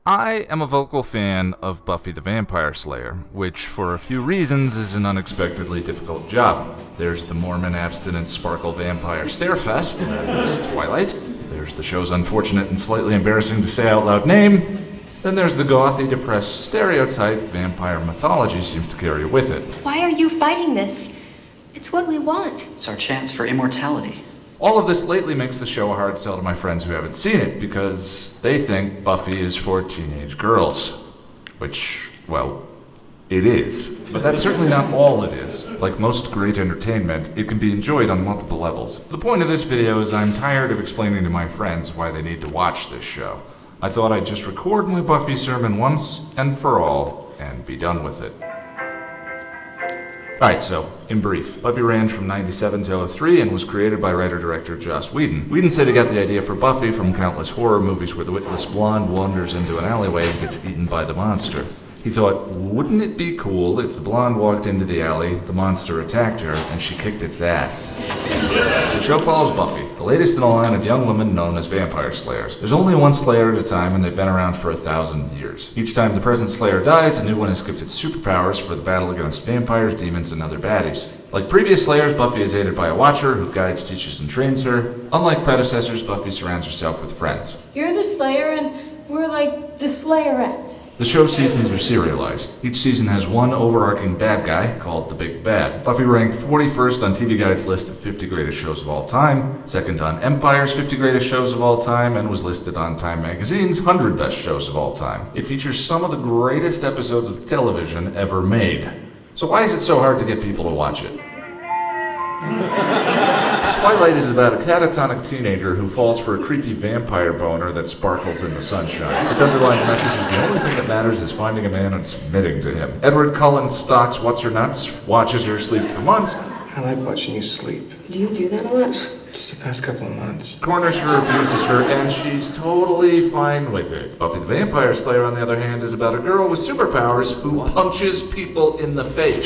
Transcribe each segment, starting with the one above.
I am a vocal fan of Buffy the Vampire Slayer, which for a few reasons is an unexpectedly difficult job. There's the Mormon abstinence sparkle vampire starefest, there's Twilight, there's the show's unfortunate and slightly embarrassing to say out loud name, then there's the gothy, depressed stereotype vampire mythology seems to carry with it. Why are you fighting this? It's what we want. It's our chance for immortality. All of this lately makes the show a hard sell to my friends who haven't seen it, because they think Buffy is for teenage girls. Which, well, it is. But that's certainly not all it is. Like most great entertainment, it can be enjoyed on multiple levels. The point of this video is I'm tired of explaining to my friends why they need to watch this show. I thought I'd just record my Buffy sermon once and for all, and be done with it. Alright, so, in brief, Buffy ran from 97 to 03 and was created by writer-director Joss Whedon. Whedon said he got the idea for Buffy from countless horror movies where the witless blonde wanders into an alleyway and gets eaten by the monster. He thought, wouldn't it be cool if the blonde walked into the alley, the monster attacked her, and she kicked its ass? The show follows Buffy, the latest in a line of young women known as vampire slayers. There's only one slayer at a time, and they've been around for 1,000 years. Each time the present slayer dies, a new one is gifted superpowers for the battle against vampires, demons, and other baddies. Like previous slayers, Buffy is aided by a watcher who guides, teaches, and trains her. Unlike predecessors, Buffy surrounds herself with friends. You're the Slayer, and we're like the Slayerettes. The show's seasons are serialized. Each season has one overarching bad guy called the Big Bad. Buffy ranked 41st on TV Guide's list of 50 greatest shows of all time, second on Empire's 50 greatest shows of all time, and was listed on Time Magazine's 100 best shows of all time. It features some of the greatest episodes of television ever made. So why is it so hard to get people to watch it? Twilight is about a catatonic teenager who falls for a creepy vampire boner that sparkles in the sunshine. Its underlying message is the only thing that matters is finding a man and submitting to him. Edward Cullen stalks What's-Her-Nuts, watches her sleep for months. I like watching you sleep. Do you do that a lot? Just the past couple of months. Corners her, abuses her, and she's totally fine with it. Buffy the Vampire Slayer, on the other hand, is about a girl with superpowers who punches people in the face.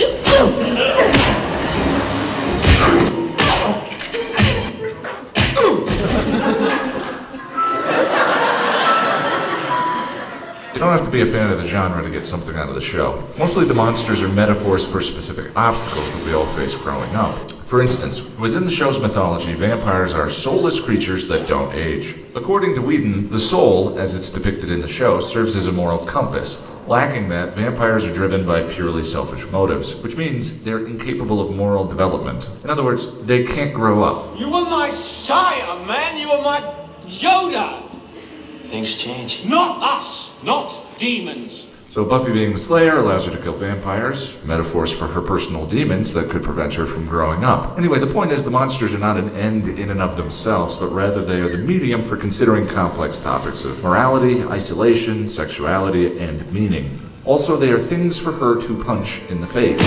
You don't have to be a fan of the genre to get something out of the show. Mostly the monsters are metaphors for specific obstacles that we all face growing up. For instance, within the show's mythology, vampires are soulless creatures that don't age. According to Whedon, the soul, as it's depicted in the show, serves as a moral compass. Lacking that, vampires are driven by purely selfish motives, which means they're incapable of moral development. In other words, they can't grow up. You were my sire, man! You were my Yoda! Things change. Not us! Not demons! So Buffy being the Slayer allows her to kill vampires, metaphors for her personal demons that could prevent her from growing up. Anyway, the point is the monsters are not an end in and of themselves, but rather they are the medium for considering complex topics of morality, isolation, sexuality, and meaning. Also, they are things for her to punch in the face.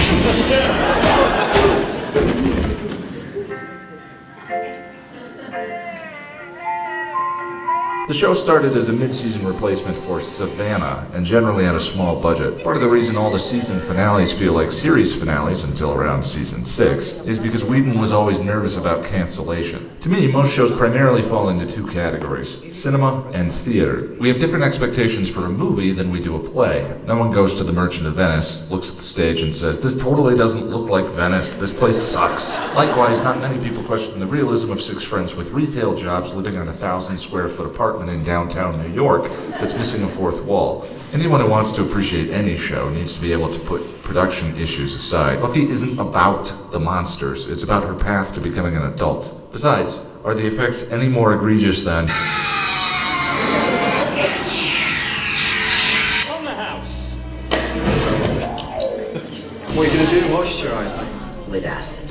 The show started as a mid-season replacement for Savannah, and generally had a small budget. Part of the reason all the season finales feel like series finales until around season 6 is because Whedon was always nervous about cancellation. To me, most shows primarily fall into two categories: cinema and theater. We have different expectations for a movie than we do a play. No one goes to the Merchant of Venice, looks at the stage and says, "This totally doesn't look like Venice, this place sucks." Likewise, not many people question the realism of 6 friends with retail jobs living on a 1,000-square-foot apartment in downtown New York that's missing a fourth wall. Anyone who wants to appreciate any show needs to be able to put production issues aside. Buffy isn't about the monsters, it's about her path to becoming an adult. Besides, are the effects any more egregious than... On the house! What are you gonna do? Moisturize me? With acid.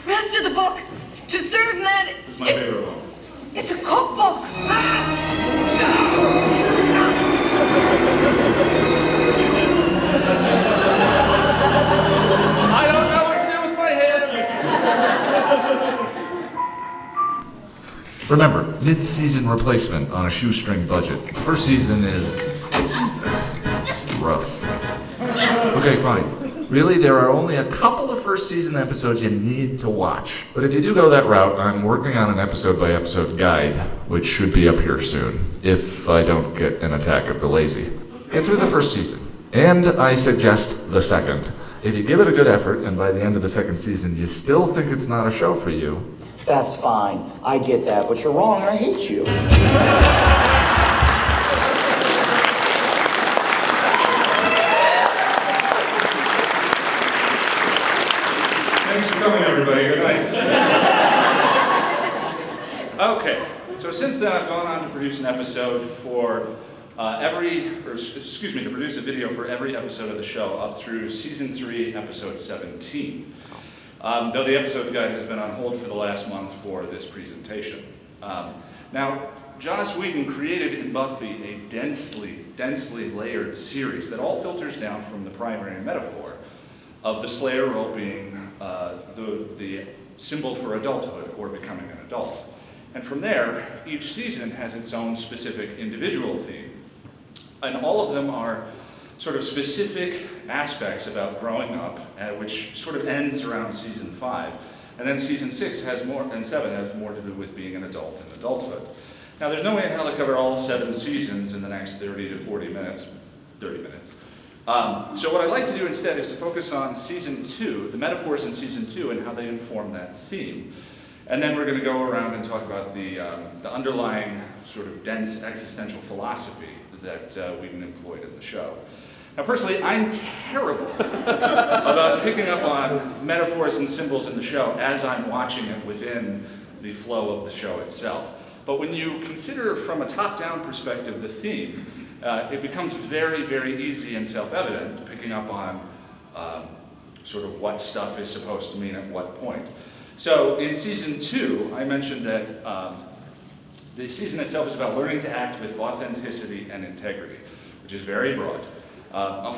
Rest of the book. To serve man. It's my favorite one. It's a cookbook. I don't know what to do with my hands! Remember, mid-season replacement on a shoestring budget. The first season is... rough. Okay, fine. Really, there are only a couple of first season episodes you need to watch. But if you do go that route, I'm working on an episode-by-episode guide, which should be up here soon, if I don't get an attack of the lazy. Get through the first season. And I suggest the second. If you give it a good effort, and by the end of the second season you still think it's not a show for you... That's fine. I get that, but you're wrong and I hate you. Thanks for coming, everybody. Good night. Okay, so since then I've gone on to produce an episode for to produce a video for every episode of the show up through season 3, episode 17. Though the episode guide has been on hold for the last month for this presentation. Now, Joss Whedon created in Buffy a densely layered series that all filters down from the primary metaphor of the Slayer role being the symbol for adulthood or becoming an adult. And from there, each season has its own specific individual theme. And all of them are sort of specific aspects about growing up, which sort of ends around season 5. And then season 6 has more, and 7 has more to do with being an adult and adulthood. Now, there's no way in hell to cover all 7 seasons in the next 30 to 40 minutes. 30 minutes. So what I'd like to do instead is to focus on season 2, the metaphors in season 2 and how they inform that theme. And then we're going to go around and talk about the underlying sort of dense existential philosophy that Whedon employed in the show. Now personally, I'm terrible about picking up on metaphors and symbols in the show as I'm watching it within the flow of the show itself. But when you consider from a top-down perspective the theme, it becomes very, very easy and self-evident picking up on sort of what stuff is supposed to mean at what point. So in season 2, I mentioned that the season itself is about learning to act with authenticity and integrity, which is very broad.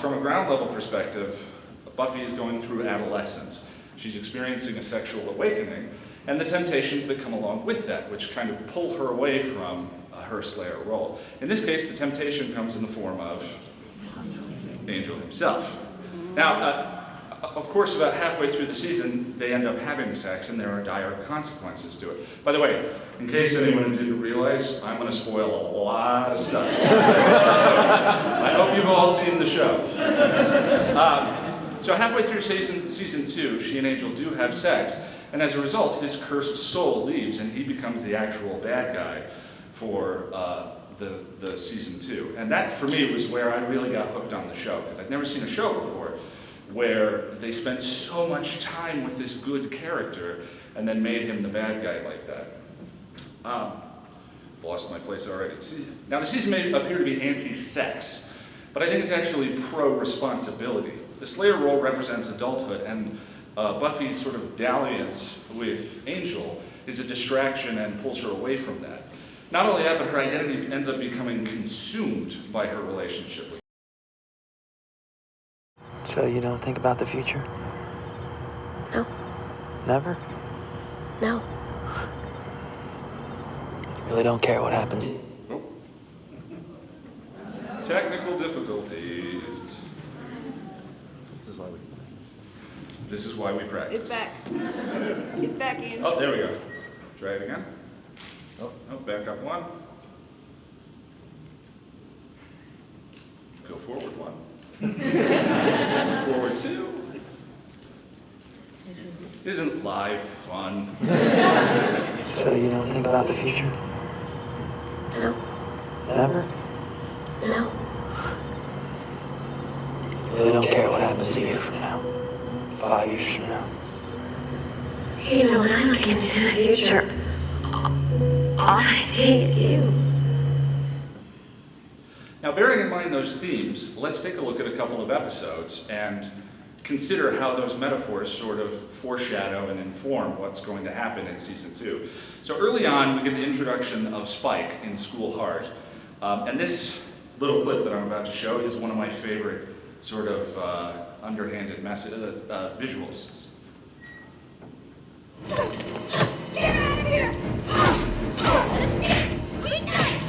From a ground level perspective, Buffy is going through adolescence. She's experiencing a sexual awakening and the temptations that come along with that, which kind of pull her away from her Slayer role. In this case, the temptation comes in the form of Engel himself. Now, of course, about halfway through the season, they end up having sex, and there are dire consequences to it. By the way, in case anyone didn't realize, I'm going to spoil a lot of stuff. So, I hope you've all seen the show. So halfway through season 2, she and Engel do have sex, and as a result, his cursed soul leaves, and he becomes the actual bad guy for the season 2. And that, for me, was where I really got hooked on the show, because I'd never seen a show before where they spent so much time with this good character and then made him the bad guy like that. Lost my place already. Now, the season may appear to be anti-sex, but I think it's actually pro-responsibility. The Slayer role represents adulthood, and Buffy's sort of dalliance with Engel is a distraction and pulls her away from that. Not only that, but her identity ends up becoming consumed by her relationship with. So you don't think about the future? No. Never? No. You really don't care what happens? Oh. Technical difficulties. This is why we practice. It's back. It's back in. Oh, there we go. Try it again. Oh, back up 1. Go forward 1. Forward 2. Isn't life fun? So you don't think about the future? No. Never? No. You really don't care what happens a year from now? 5 years from now? You know, when I look into the future, all I see is you. Now, bearing in mind those themes, let's take a look at a couple of episodes and consider how those metaphors sort of foreshadow and inform what's going to happen in season 2. So early on, we get the introduction of Spike in School Hard. And this little clip that I'm about to show is one of my favorite sort of underhanded visuals. Get out of here! Be nice!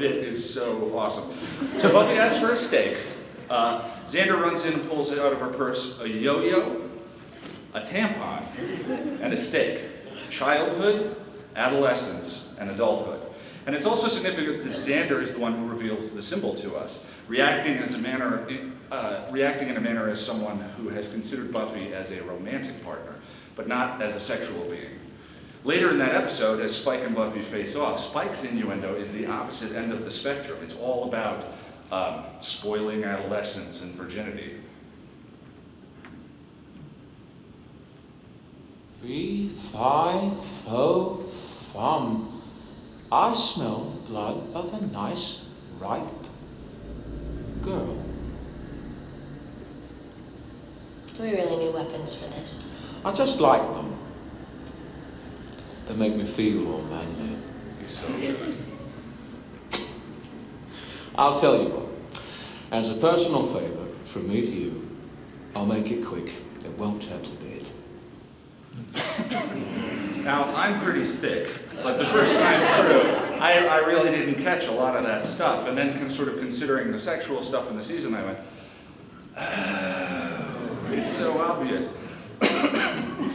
bit is so awesome. So Buffy asks for a steak. Xander runs in and pulls out of her purse a yo-yo, a tampon, and a steak. Childhood, adolescence, and adulthood. And it's also significant that Xander is the one who reveals the symbol to us, reacting in a manner as someone who has considered Buffy as a romantic partner, but not as a sexual being. Later in that episode, as Spike and Buffy face off, Spike's innuendo is the opposite end of the spectrum. It's all about spoiling adolescence and virginity. 3, 5, 4, fum. I smell the blood of a nice, ripe girl. Do we really need weapons for this? I just like them. They make me feel all manly. He's so good. I'll tell you what. As a personal favor from me to you, I'll make it quick. It won't hurt a bit. Now, I'm pretty thick, but the first time through, I really didn't catch a lot of that stuff. And then sort of considering the sexual stuff in the season, I went, oh, it's so obvious.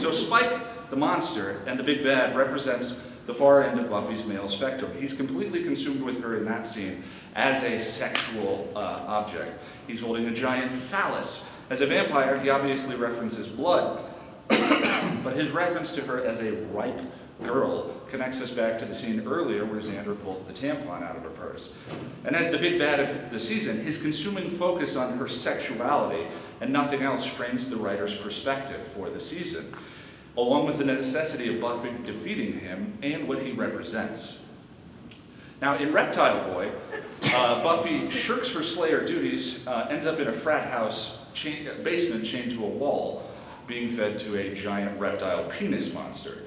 So Spike, the monster, and the big bad represents the far end of Buffy's male spectrum. He's completely consumed with her in that scene as a sexual object. He's holding a giant phallus. As a vampire, he obviously references blood, but his reference to her as a ripe girl connects us back to the scene earlier where Xander pulls the tampon out of her purse. And as the big bad of the season, his consuming focus on her sexuality and nothing else frames the writer's perspective for the season, along with the necessity of Buffy defeating him and what he represents. Now, in Reptile Boy, Buffy shirks her Slayer duties, ends up in a frat house basement chained to a wall, being fed to a giant reptile penis monster.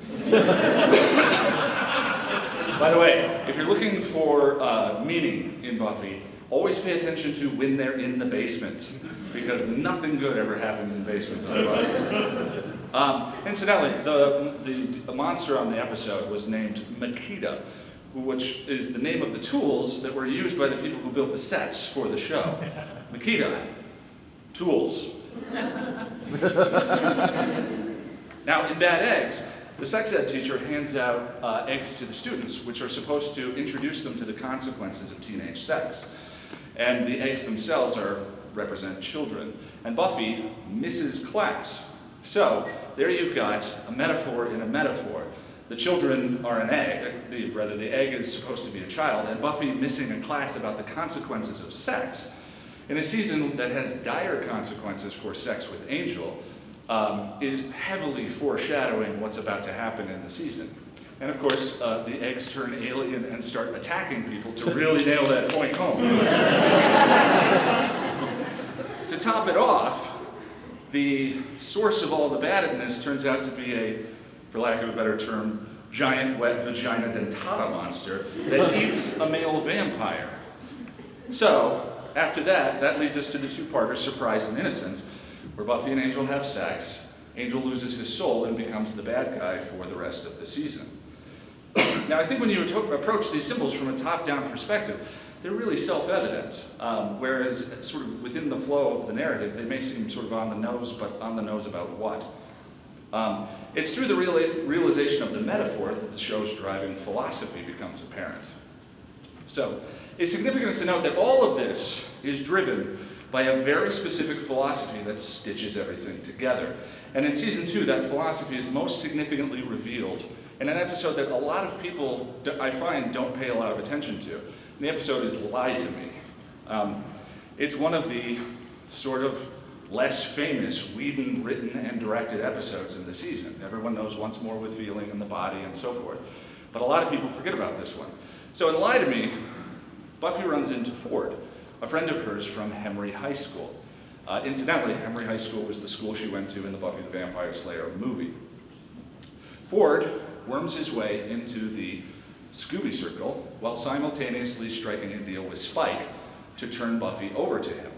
By the way, if you're looking for meaning in Buffy, always pay attention to when they're in the basement, because nothing good ever happens in basements on Buffy. Incidentally, the monster on the episode was named Makita, which is the name of the tools that were used by the people who built the sets for the show. Makita, tools. Now, in Bad Eggs, the sex ed teacher hands out eggs to the students, which are supposed to introduce them to the consequences of teenage sex. And the eggs themselves represent children. And Buffy misses class. So, there you've got a metaphor in a metaphor. The children are an egg, the egg is supposed to be a child, and Buffy missing a class about the consequences of sex. In a season that has dire consequences for sex with Engel, is heavily foreshadowing what's about to happen in the season. And of course, the eggs turn alien and start attacking people to really nail that point home. To top it off, the source of all the badness turns out to be a, for lack of a better term, giant wet vagina dentata monster that eats a male vampire. So, after that leads us to the two-parter Surprise and Innocence, where Buffy and Engel have sex, Engel loses his soul and becomes the bad guy for the rest of the season. Now, I think when you approach these symbols from a top-down perspective, they're really self-evident, whereas sort of within the flow of the narrative, they may seem sort of on the nose, but on the nose about what? It's through the realization of the metaphor that the show's driving philosophy becomes apparent. So, it's significant to note that all of this is driven by a very specific philosophy that stitches everything together. And in season 2, that philosophy is most significantly revealed in an episode that a lot of people, I find, don't pay a lot of attention to. And the episode is Lie to Me. It's one of the sort of less famous Whedon written and directed episodes in the season. Everyone knows Once More with Feeling and the Body and so forth. But a lot of people forget about this one. So in Lie to Me, Buffy runs into Ford, a friend of hers from Henry High School. Incidentally, Henry High School was the school she went to in the Buffy the Vampire Slayer movie. Ford worms his way into the Scooby Circle while simultaneously striking a deal with Spike to turn Buffy over to him.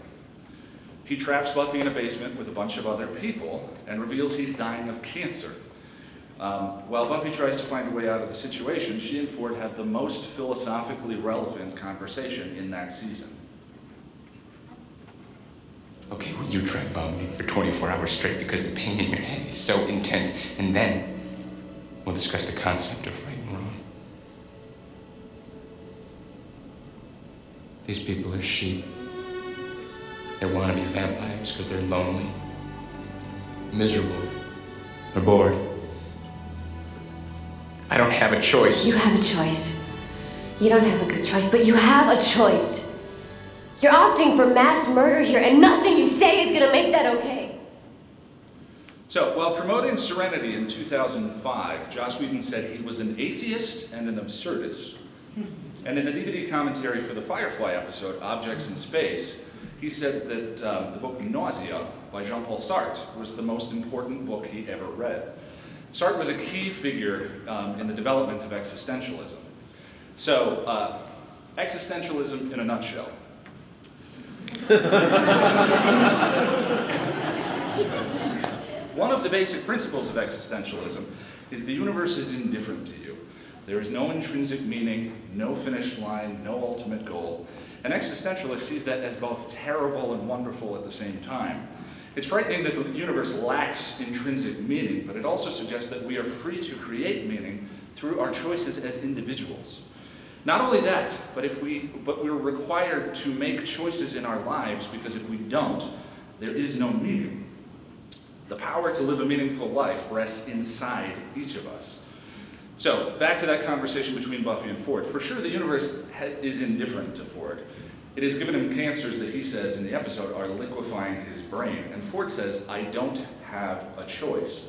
He traps Buffy in a basement with a bunch of other people and reveals he's dying of cancer. While Buffy tries to find a way out of the situation, she and Ford have the most philosophically relevant conversation in that season. Okay, well, you tried vomiting for 24 hours straight because the pain in your head is so intense, and then we'll discuss the concept of right and wrong. These people are sheep. They want to be vampires because they're lonely, miserable, or bored. I don't have a choice. You have a choice. You don't have a good choice, but you have a choice. You're opting for mass murder here, and nothing you say is gonna make that okay. So, while promoting Serenity in 2005, Joss Whedon said he was an atheist and an absurdist. And in the DVD commentary for the Firefly episode, Objects in Space, he said that the book Nausea by Jean-Paul Sartre was the most important book he ever read. Sartre was a key figure in the development of existentialism. So, existentialism in a nutshell. One of the basic principles of existentialism is the universe is indifferent to you. There is no intrinsic meaning, no finish line, no ultimate goal. An existentialist sees that as both terrible and wonderful at the same time. It's frightening that the universe lacks intrinsic meaning, but it also suggests that we are free to create meaning through our choices as individuals. Not only that, but we're required to make choices in our lives, because if we don't, there is no meaning. The power to live a meaningful life rests inside each of us. So, back to that conversation between Buffy and Ford. For sure, the universe is indifferent to Ford. It has given him cancers that he says in the episode are liquefying his brain. And Ford says, I don't have a choice.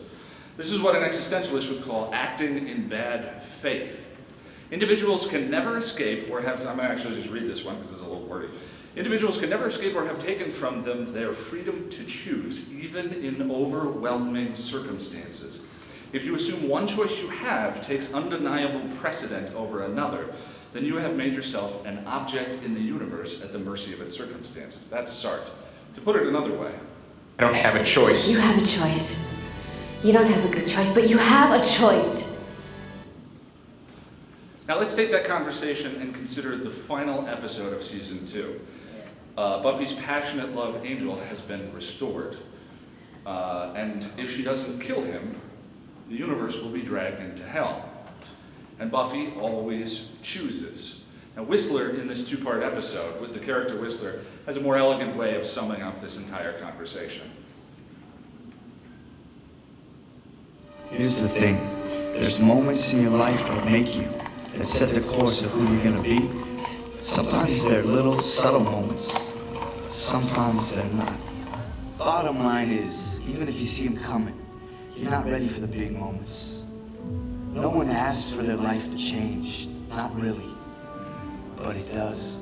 This is what an existentialist would call acting in bad faith. Individuals can never escape or have, I'm going to actually just read this one because it's a little wordy. Individuals can never escape or have taken from them their freedom to choose, even in overwhelming circumstances. If you assume one choice you have takes undeniable precedent over another, then you have made yourself an object in the universe at the mercy of its circumstances. That's Sartre. To put it another way, I don't have a choice. You have a choice. You don't have a good choice, but you have a choice. Now let's take that conversation and consider the final episode of season 2. Buffy's passionate love, Engel, has been restored. And if she doesn't kill him, the universe will be dragged into hell. And Buffy always chooses. Now Whistler, in this 2-part episode, with the character Whistler, has a more elegant way of summing up this entire conversation. Here's the thing. There's moments in your life that make you, that set the course of who you're gonna be. Sometimes they're little, subtle moments. Sometimes they're not. Bottom line is, even if you see them coming, you're not ready for the big moments. No one asks for their life to change. Not really. But it does.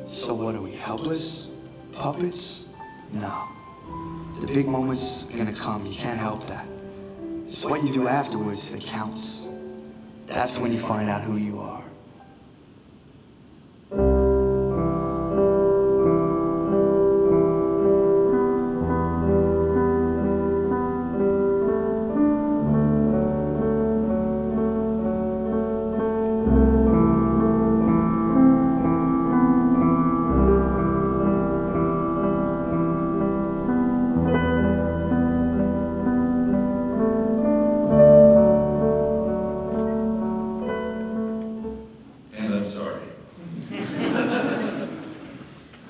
So what are we, helpless? Puppets? No. The big moments are gonna come, you can't help that. It's what you do afterwards that counts. That's when you find out who you are.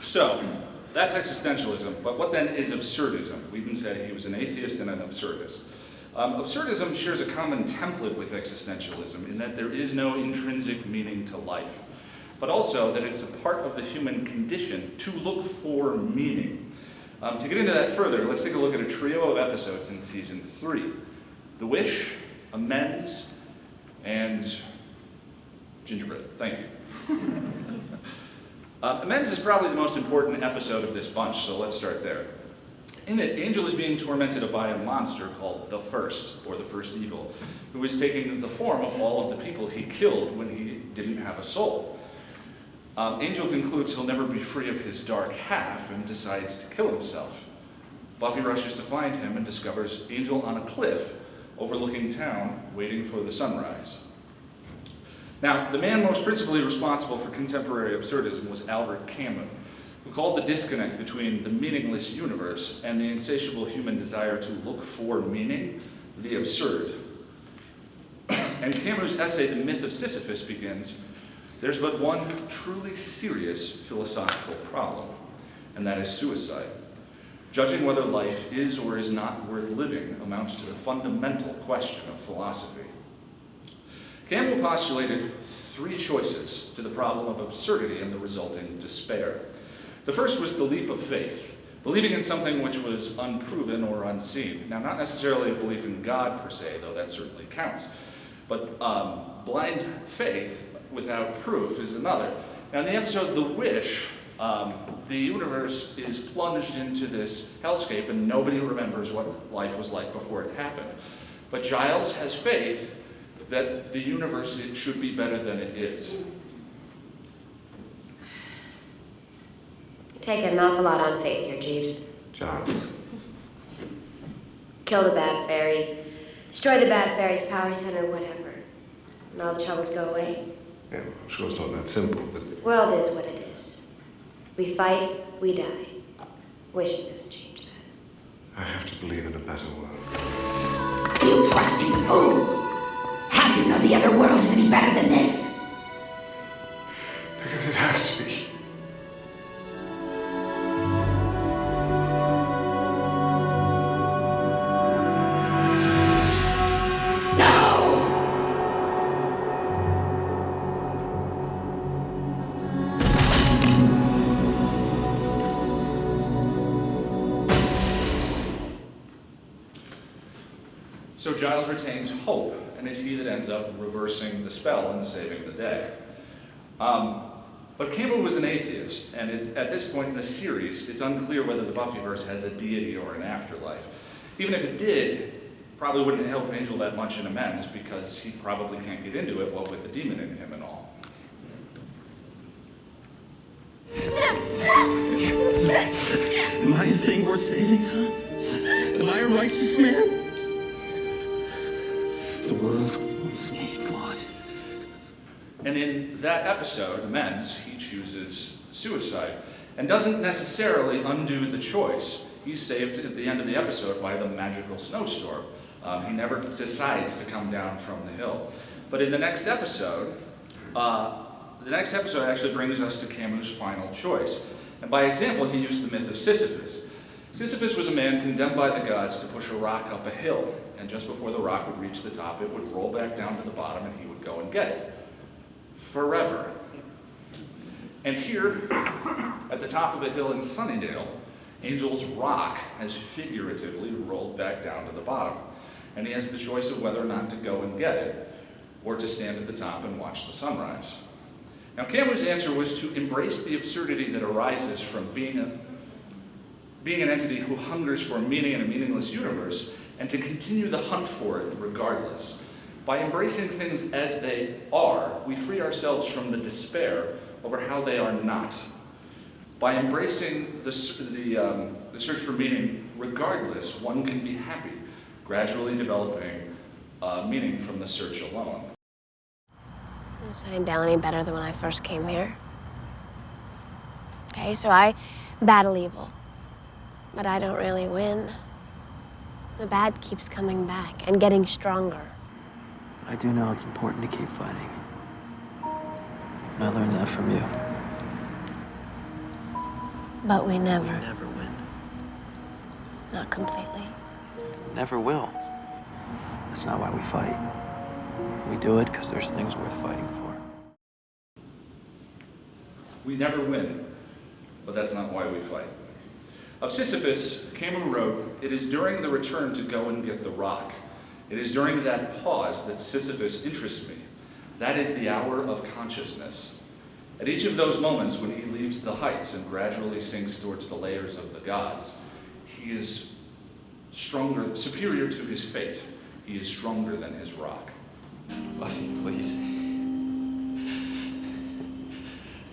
So, that's existentialism, but what then is absurdism? Whedon said he was an atheist and an absurdist. Absurdism shares a common template with existentialism in that there is no intrinsic meaning to life, but also that it's a part of the human condition to look for meaning. To get into that further, let's take a look at a trio of episodes in season 3. The Wish, Amends, and Gingerbread. Thank you. Amends is probably the most important episode of this bunch, so let's start there. In it, Angel is being tormented by a monster called the First, or the First Evil, who is taking the form of all of the people he killed when he didn't have a soul. Angel concludes he'll never be free of his dark half and decides to kill himself. Buffy rushes to find him and discovers Angel on a cliff overlooking town, waiting for the sunrise. Now, the man most principally responsible for contemporary absurdism was Albert Camus, who called the disconnect between the meaningless universe and the insatiable human desire to look for meaning the absurd. And Camus' essay, The Myth of Sisyphus, begins, "There's but one truly serious philosophical problem, and that is suicide. Judging whether life is or is not worth living amounts to the fundamental question of philosophy." Camus postulated three choices to the problem of absurdity and the resulting despair. The first was the leap of faith, believing in something which was unproven or unseen. Now, not necessarily a belief in God per se, though that certainly counts, but blind faith without proof is another. Now, in the episode The Wish, the universe is plunged into this hellscape and nobody remembers what life was like before it happened. But Giles has faith that the universe should be better than it is. Taking an awful lot on faith here, Jeeves. Giles. Kill the bad fairy, destroy the bad fairy's power center, whatever, and all the troubles go away. Yeah, I'm sure it's not that simple, but... The world is what it is. We fight, we die. Wishing doesn't change that. I have to believe in a better world. You trusting fool! How do you know the other world is any better than this? Because it has to be. So Giles retains hope, and it's he that ends up reversing the spell and saving the day. But Camus was an atheist, and at this point in the series, it's unclear whether the Buffyverse has a deity or an afterlife. Even if it did, probably wouldn't help Angel that much in Amends, because he probably can't get into it, what with the demon in him and all. Am I a thing worth saving, huh? Am I a righteous man? The world wants me, God. And in that episode, Amends, he chooses suicide and doesn't necessarily undo the choice. He's saved at the end of the episode by the magical snowstorm. He never decides to come down from the hill. But in the next episode actually brings us to Camus' final choice. And by example, he used the myth of Sisyphus. Sisyphus was a man condemned by the gods to push a rock up a hill. And just before the rock would reach the top, it would roll back down to the bottom and he would go and get it. Forever. And here, at the top of a hill in Sunnydale, Angel's rock has figuratively rolled back down to the bottom. And he has the choice of whether or not to go and get it, or to stand at the top and watch the sunrise. Now, Camus' answer was to embrace the absurdity that arises from being an entity who hungers for meaning in a meaningless universe, and to continue the hunt for it regardless. By embracing things as they are, we free ourselves from the despair over how they are not. By embracing the search for meaning regardless, one can be happy, gradually developing meaning from the search alone. Is Sunnydale any better than when I first came here? Okay, so I battle evil, but I don't really win. The bad keeps coming back and getting stronger. I do know it's important to keep fighting. I learned that from you. But we never win. Not completely. Never will. That's not why we fight. We do it because there's things worth fighting for. We never win, but that's not why we fight. Of Sisyphus, Camus wrote, "It is during the return to go and get the rock. It is during that pause that Sisyphus interests me. That is the hour of consciousness. At each of those moments when he leaves the heights and gradually sinks towards the layers of the gods, he is stronger, superior to his fate. He is stronger than his rock. Buffy, please.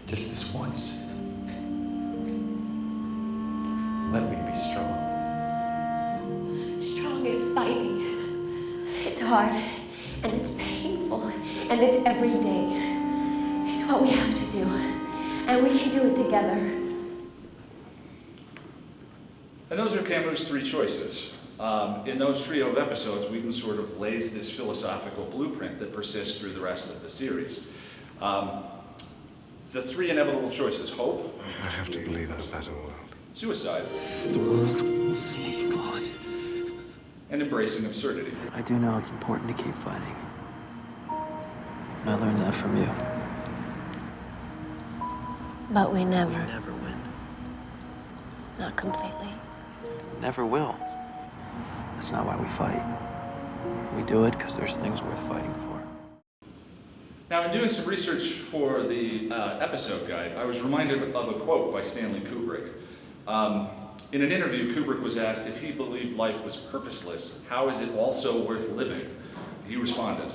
Just this once. Let me be strong. Strong is fighting. It's hard, and it's painful, and it's every day. It's what we have to do, and we can do it together. And those are Camus' three choices. In those trio of episodes, Whedon sort of lays this philosophical blueprint that persists through the rest of the series. The three inevitable choices: hope, I have to believe in a better world. suicide, The world wants me gone. and embracing absurdity. I do know it's important to keep fighting. And I learned that from you. But we never, Never win. not completely. Never will. That's not why we fight. We do it because there's things worth fighting for. Now, in doing some research for the episode guide, I was reminded of a quote by Stanley Kubrick. In an interview, Kubrick was asked if he believed life was purposeless, how is it also worth living? He responded,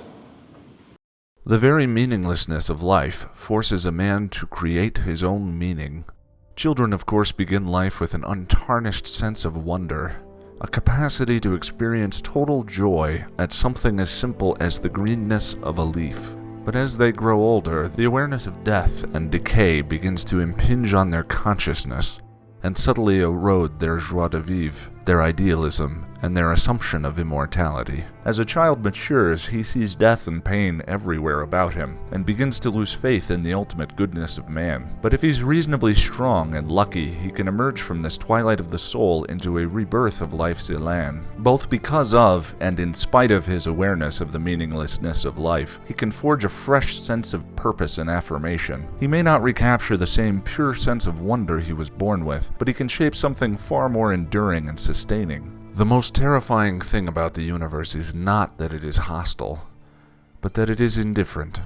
"The very meaninglessness of life forces a man to create his own meaning. Children, of course, begin life with an untarnished sense of wonder, a capacity to experience total joy at something as simple as the greenness of a leaf. But as they grow older, the awareness of death and decay begins to impinge on their consciousness and subtly erode their joie de vivre, their idealism, and their assumption of immortality. As a child matures, he sees death and pain everywhere about him, and begins to lose faith in the ultimate goodness of man. But if he's reasonably strong and lucky, he can emerge from this twilight of the soul into a rebirth of life's elan. Both because of, and in spite of his awareness of the meaninglessness of life, he can forge a fresh sense of purpose and affirmation. He may not recapture the same pure sense of wonder he was born with, but he can shape something far more enduring and sustaining. The most terrifying thing about the universe is not that it is hostile, but that it is indifferent.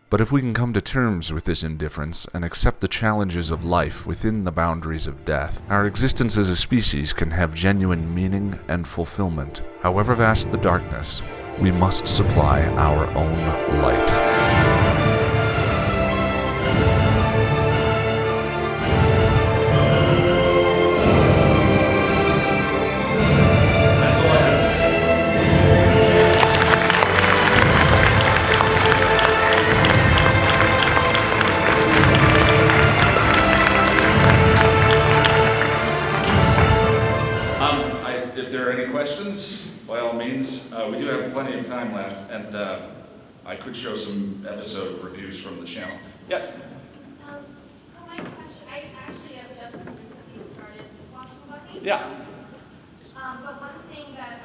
But if we can come to terms with this indifference and accept the challenges of life within the boundaries of death, our existence as a species can have genuine meaning and fulfillment. However vast the darkness, we must supply our own light." If there are any questions, by all means, we do have plenty of time left, and I could show some episode reviews from the channel. Yes? So my question, I actually have just recently started watching Buffy. Yeah. But one thing that,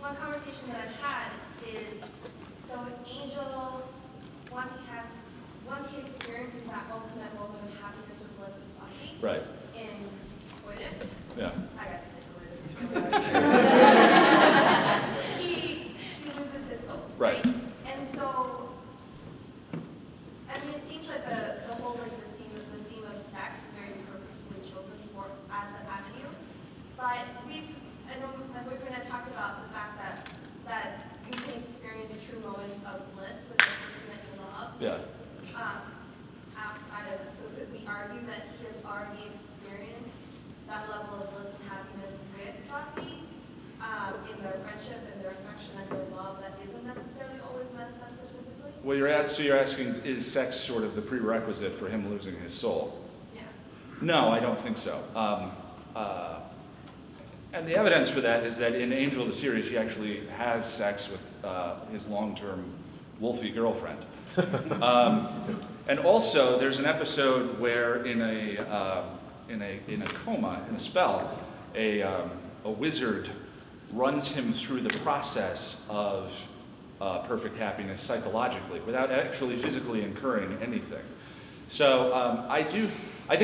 one conversation that I've had is, so Angel, once he experiences that ultimate moment of happiness or bliss with Buffy, Right. in coitus, Yeah. I got to say coitus. he loses his soul. Right. And so, I mean, it seems like the whole like the theme of sex is very purposefully chosen for as an avenue. But I know my boyfriend and I talked about the fact that you can experience true moments of bliss with the person that you love. Yeah. Outside of it, so could we argue that he has already experienced that level of bliss and happiness with Buffy in their friendship and their affection and their love that isn't necessarily always manifested physically? Well, you're asking, is sex sort of the prerequisite for him losing his soul? Yeah. No, I don't think so. And the evidence for that is that in Angel, the series, he actually has sex with his long-term wolfy girlfriend. And also, there's an episode where in a coma, in a spell, a wizard runs him through the process of perfect happiness psychologically without actually physically incurring anything. So I think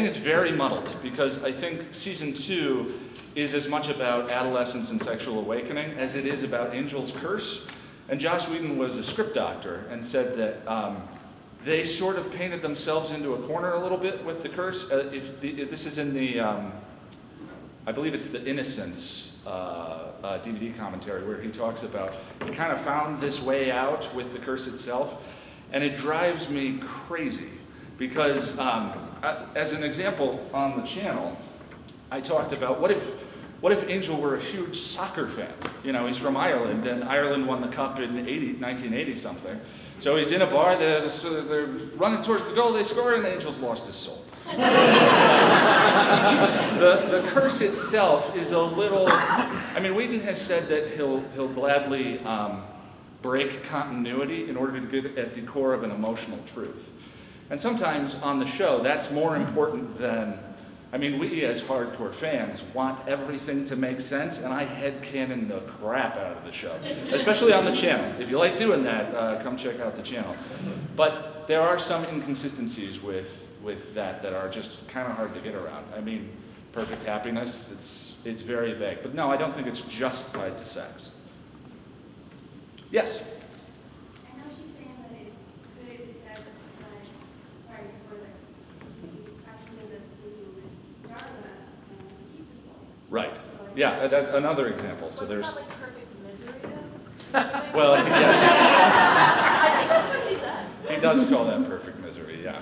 it's very muddled because I think season 2 is as much about adolescence and sexual awakening as it is about Angel's curse. And Joss Whedon was a script doctor and said that they sort of painted themselves into a corner a little bit with the curse. This is in the, I believe it's the Innocence DVD commentary, where he talks about he kind of found this way out with the curse itself, and it drives me crazy because, as an example on the channel, I talked about what if Engel were a huge soccer fan? You know, he's from Ireland, and Ireland won the cup in 1980 something. So he's in a bar, they're running towards the goal, they score, and Angel's lost his soul. The curse itself is a little, I mean, Whedon has said that he'll gladly break continuity in order to get at the core of an emotional truth. And sometimes on the show, that's more important than, I mean, we as hardcore fans want everything to make sense, and I headcanon the crap out of the show, especially on the channel. If you like doing that, come check out the channel. But there are some inconsistencies with that are just kind of hard to get around. I mean, perfect happiness, it's very vague. But no, I don't think it's just tied to sex. Yes? I know she's saying that it could be sex, but, sorry, spoilers. He actually ends up sleeping with Darla and keeps his soul. Right. Yeah, that's another example. So there's. Wasn't that like perfect misery though? Well, yeah. I think that's what he said. He does call that perfect misery, yeah.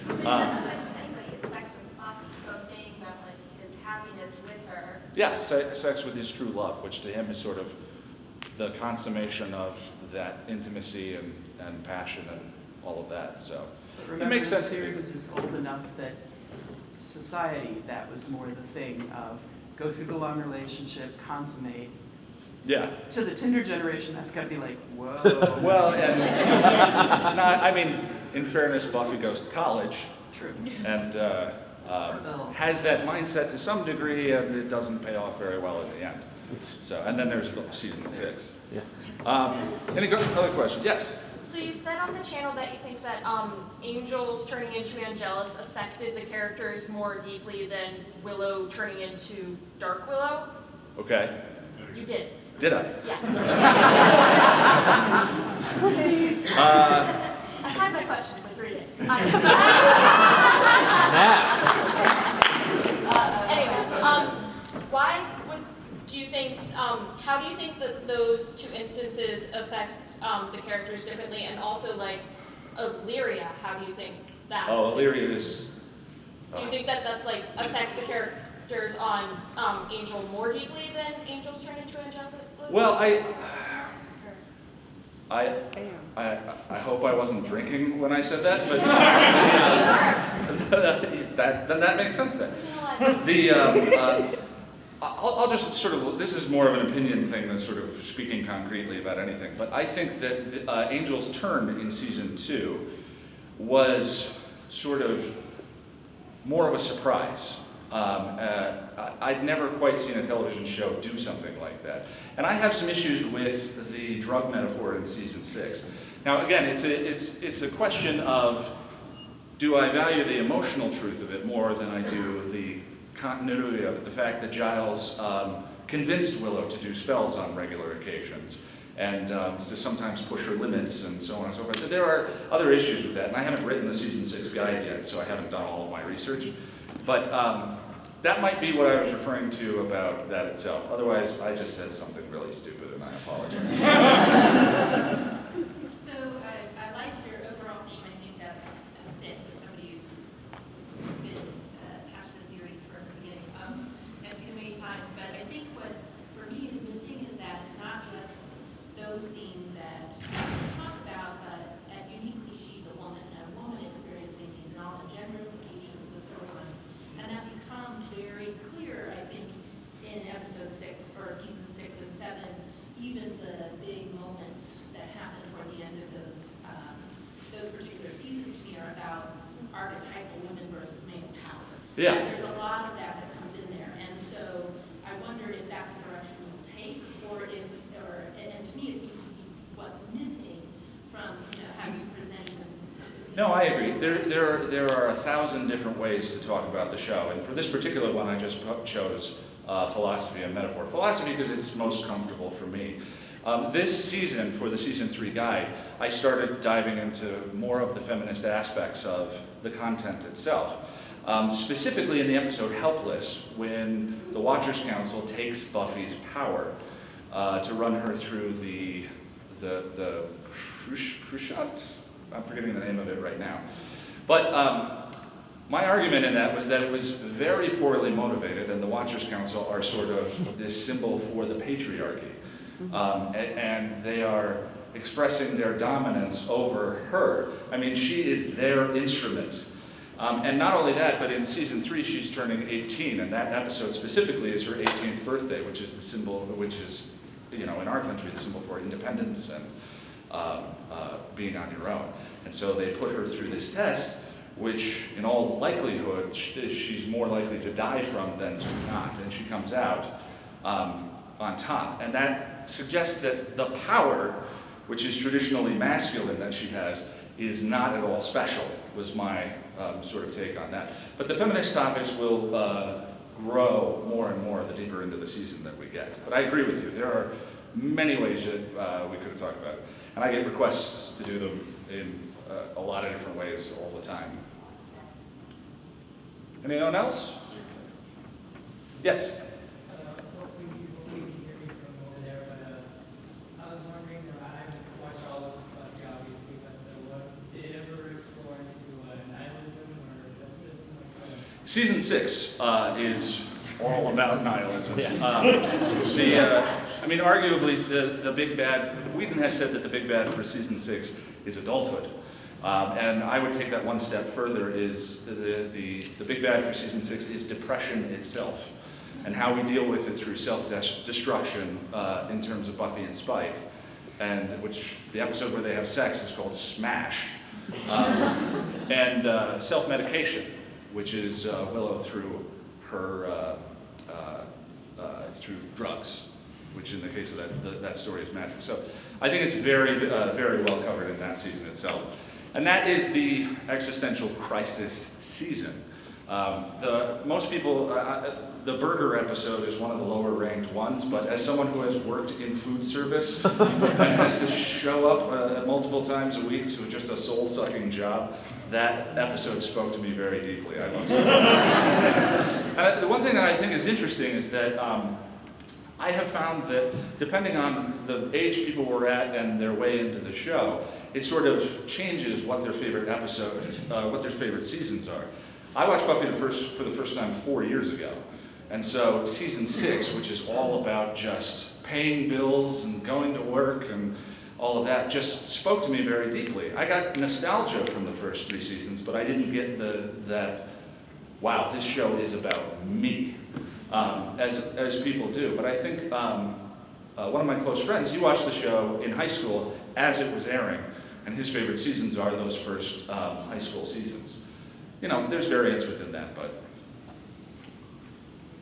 It's not sex with anybody, it's sex with Buffy. So I'm saying that like his happiness with her. Yeah, sex with his true love, which to him is sort of the consummation of that intimacy and passion and all of that. So But it makes sense. The series is old enough that society, that was more the thing of go through the long relationship, consummate. Yeah. To the Tinder generation, that's got to be like, whoa. Well, and I mean, in fairness, Buffy goes to college. True. And has that mindset to some degree, and it doesn't pay off very well in the end. So, and then there's season 6. Yeah. Any other questions? Yes. So you said on the channel that you think that Angel's turning into Angelus affected the characters more deeply than Willow turning into Dark Willow. Okay. You did. Did I? Yeah. I had my question for 3 days. Anyway, why do you think? How do you think that those two instances affect the characters differently, and also like Illyria? How do you think that? Oh, Illyria is. Do you think that that's like affects the characters on Angel more deeply than Angel's turned into Angelus? Well, I hope I wasn't drinking when I said that, but then that makes sense then. I'll just sort of, this is more of an opinion thing than sort of speaking concretely about anything, but I think that Angel's turn in season 2 was sort of more of a surprise. I'd never quite seen a television show do something like that. And I have some issues with the drug metaphor in season 6. Now again, it's a question of, do I value the emotional truth of it more than I do the continuity of it, the fact that Giles convinced Willow to do spells on regular occasions, and to sometimes push her limits and so on and so forth. There are other issues with that, and I haven't written the season 6 guide yet, so I haven't done all of my research. But that might be what I was referring to about that itself. Otherwise, I just said something really stupid, and I apologize. So I like your overall theme. I think that's a fit to somebody who's been attached to the series from the beginning. I've seen it many times, but I think what for me is missing is that it's not just those themes that we talk about, but that uniquely she's a woman experiencing these novel gender implications of the storylines. And that becomes very clear, I think, in episode 6 or season 6 and 7, even the big moments that happen toward the end of those particular seasons to me are about archetypal women versus male power. Yeah. And there's a lot of that comes in there. And so I wonder if that's the direction we'll take, and to me it seems to be what's missing from how you present them. No, I agree. There are 1,000 different ways to talk about the show, and for this particular one, I just chose philosophy and metaphor. Philosophy because it's most comfortable for me. This season, for the season 3 guide, I started diving into more of the feminist aspects of the content itself. Specifically in the episode Helpless, when the Watchers Council takes Buffy's power to run her through the Cruciate? I'm forgetting the name of it right now. But my argument in that was that it was very poorly motivated, and the Watchers Council are sort of this symbol for the patriarchy. And they are expressing their dominance over her. I mean, she is their instrument. And not only that, but in season 3, she's turning 18, and that episode specifically is her 18th birthday, which is the symbol, which is, in our country, the symbol for independence and being on your own. And so they put her through this test, which in all likelihood, she's more likely to die from than to not, and she comes out on top. And that suggests that the power, which is traditionally masculine that she has, is not at all special, was my sort of take on that. But the feminist topics will grow more and more the deeper into the season that we get. But I agree with you, there are many ways that we could have talked about it. And I get requests to do them in a lot of different ways all the time. Anyone else? Yes? I was wondering, I haven't watched all of Buffy obviously, but did it ever explore into nihilism or pessimism? Season 6 is all about nihilism. I mean, arguably, the big bad, Whedon has said that the big bad for season 6 is adulthood. And I would take that one step further, is the big bad for season 6 is depression itself, and how we deal with it through self-destruction in terms of Buffy and Spike, and which the episode where they have sex is called Smash. And self-medication, which is Willow through her through drugs, which in the case of that story is magic. So I think it's very, very well covered in that season itself. And that is the existential crisis season. Most people, the burger episode is one of the lower ranked ones, but as someone who has worked in food service and has to show up multiple times a week to just a soul-sucking job, that episode spoke to me very deeply. I love it. The one thing that I think is interesting is that I have found that depending on the age people were at and their way into the show, it sort of changes what their favorite episodes, what their favorite seasons are. I watched Buffy for the first time 4 years ago. And so season 6, which is all about just paying bills and going to work and all of that, just spoke to me very deeply. I got nostalgia from the first 3 seasons, but I didn't get that, wow, this show is about me, as people do. But I think one of my close friends, he watched the show in high school as it was airing, and his favorite seasons are those first high school seasons. There's variance within that, but.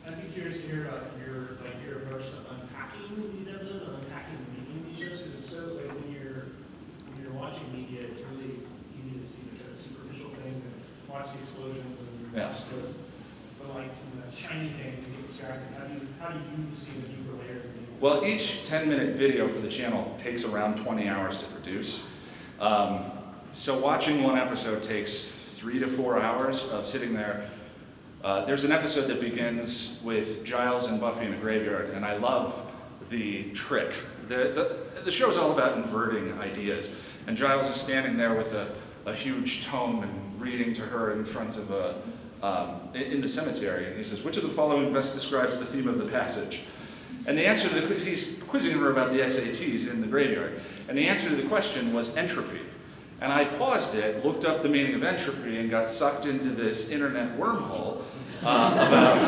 I'd be curious to hear about your approach to unpacking these episodes, unpacking the meaning of these shows, because it's so when you're watching media, it's really easy to see the superficial things and watch the explosions and watch the lights and the shiny things and get distracted. How do you see the deeper layers? Well, each 10-minute video for the channel takes around 20 hours to produce. So watching one episode takes 3 to 4 hours of sitting there. There's an episode that begins with Giles and Buffy in a graveyard, and I love the trick. The show's all about inverting ideas, and Giles is standing there with a huge tome and reading to her in front of in the cemetery, and he says, "Which of the following best describes the theme of the passage?" And the answer to he's quizzing her about the SATs in the graveyard, and the answer to the question was entropy. And I paused it, looked up the meaning of entropy, and got sucked into this internet wormhole about,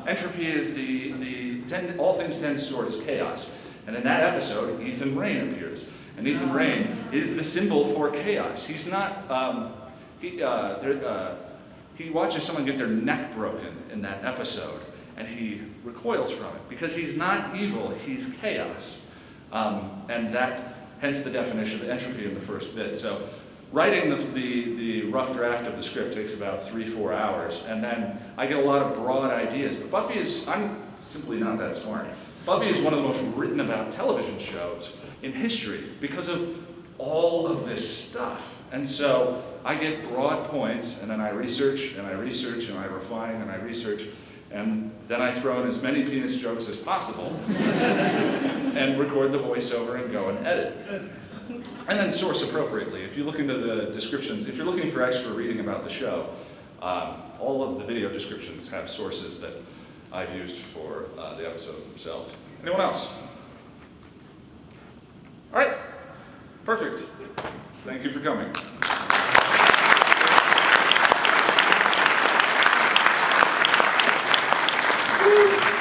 entropy is all things tend towards chaos. And in that episode, Ethan Rayne appears. And Ethan Rayne is the symbol for chaos. He's not, he watches someone get their neck broken in that episode, and he recoils from it, because he's not evil, he's chaos. And that, hence the definition of entropy in the first bit. So writing the rough draft of the script takes about 3-4 hours, and then I get a lot of broad ideas. But Buffy I'm simply not that smart. Buffy is one of the most written about television shows in history because of all of this stuff. And so I get broad points, and then I research, and I research, and I refine, and I research, and then I throw in as many penis jokes as possible, and record the voiceover and go and edit. And then source appropriately. If you look into the descriptions, if you're looking for extra reading about the show, all of the video descriptions have sources that I've used for the episodes themselves. Anyone else? All right, perfect. Thank you for coming. Woo.